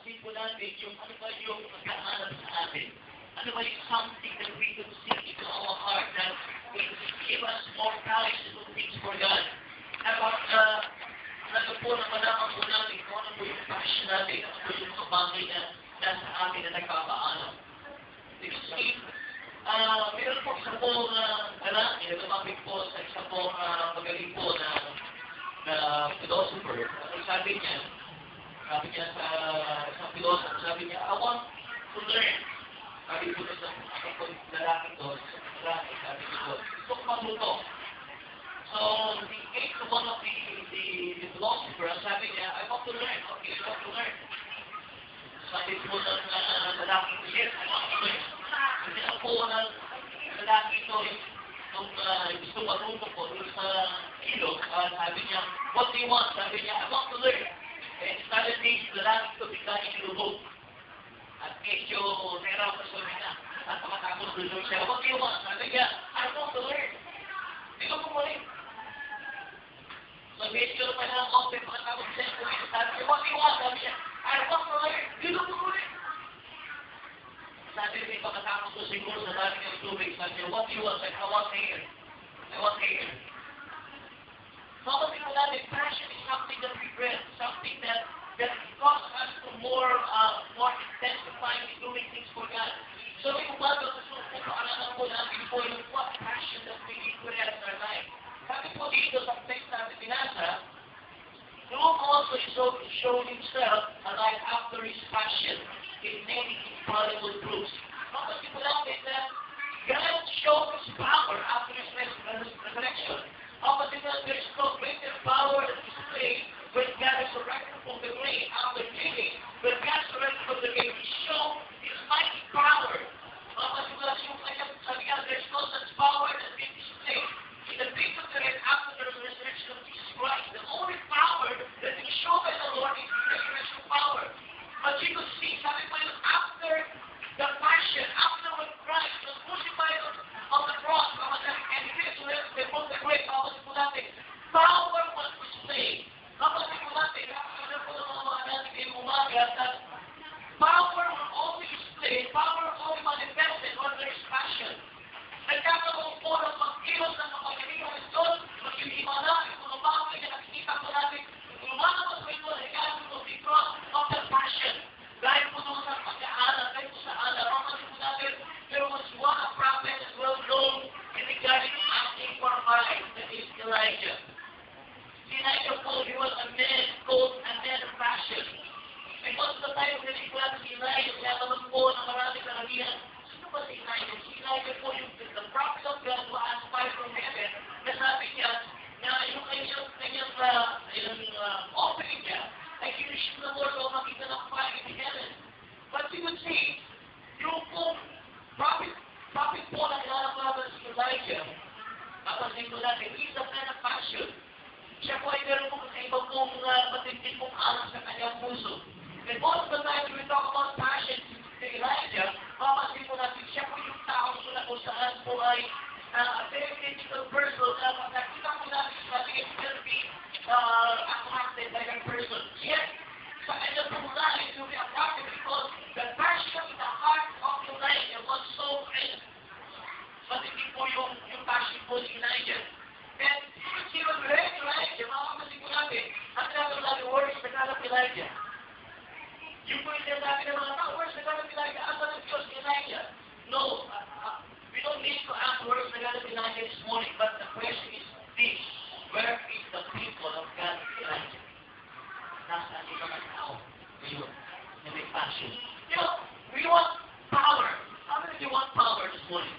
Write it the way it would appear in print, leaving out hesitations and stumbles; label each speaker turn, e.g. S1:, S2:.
S1: papansin po natin yung ano ba yung nagkahanap sa atin. Ano ba yung something that we could see into our heart that will give us more courage to do things for God. Dapat ano po na malaman po natin kung ano po yung passion natin, ano po yung mga bagay na nasa atin na nagpapaalam. Because meron po isa pong lalaki na lumapit po sa isa pong magaling po na philosopher. Sabi niya sa isang philosopher, sabi niya, I want to learn. Sabi po sa lalaki to, sabi ko, gusto ko matuto. So, he came to one of the philosophers, sabi niya, I want to learn. Okay, I want to learn. Sabi po ng lalaki ko, yes, I want to learn. Kasi po ng lalaki ito, nung gusto matuto po doon sa ilog, sabi niya, what do you want? Sabi niya, I want to learn. And suddenly, lalaki ito bigla inilubog. At medyo nahiraw sa na. At makatapos doon siya, what do you want? Sabi niya, I want to learn. Hindi ko pumuling. So medyo naman ang open, makatapos siya, sabi niya, what do you want? Sabi niya, I want to learn. Hindi ko pumuling. Sabi niya, pagkatapos ko siguro sa dami ng tubig, sabi niya, what do you want? I want hair. I want hair. So kasi po natin, passion is something that we bring, something that causes us to more intensifying in doing things for God. So yung umaga, gusto po paalaman po natin po yung what passion that we need to have in our life. Sabi po dito sa text natin binasa, Job also showed himself alive after his passion in many infallible proofs. Kasi po natin na God showed his power after his resurrection. Kasi po there's no greater power that is displayed when God is resurrected from the grave after living. When God is resurrected from the grave, he showed his mighty power. Kasi po yung kanyang sabi nga, there's no such power that can be displayed in the victory of the grave after the resurrection of Jesus Christ. The only power that is shown by the Lord is the resurrection power. But you could see, sabi po yun, after the passion, after when Christ was crucified on the cross, and he resurrected from the grave, kasi po natin, power was displayed. Kasi po natin, nakakita po ng mga natin ngayong umaga, that power will only displayed, power will only manifested when there is passion. Nagkakaroon po ng pagkilos ng kapagalingan ng Diyos, magkikimala, kung ang bagay na nakikita po natin, lumalabas po ito, regarding to the cross of the passion. Dahil po doon sa pag-aaral, dahil po sa alaron, kasi po natin, there was one prophet as well known in regarding asking for fire, that is Elijah. Si Elijah po, he was a man called a man of passion. And most of the time, when he was si Elijah, kaya naman po ng maraming karamihan, sino ba si Elijah? Si Elijah po yung the prophet of God who asked fire from heaven, na sabi niya, na yung kanyang offering niya, ay kinishin na Lord o makita ng fire in heaven. But you would see, yung pong prophet po na kinalabanan si Elijah, kapasin ko natin, he's a man of passion. Siya po ay meron po kakaiba pong matindin pong alam sa kanyang puso. And most of the time, when we talk about passion to Elijah, kapasin po natin, siya po yung tao na kung saan po ay a very critical person na nakita po natin sa ating will be attracted by that person. Yet, sa kanyang pumulahin to be attracted because the passion in the heart of Elijah was so great. But hindi po yung passion po ni Elijah. And even when we read Elijah, makakasin po natin, ang nakalala words na kalap Elijah. Yung po yung sinasabi ng mga tao, words na kalap Elijah, asa ng Diyos ni Elijah? No, we don't need to ask words na kalap Elijah this morning, but the question is this: where is the people of God Elijah? Nasaan yung mga tao? Ngayon, na may passion. You know, we want power. How many of you want power this morning?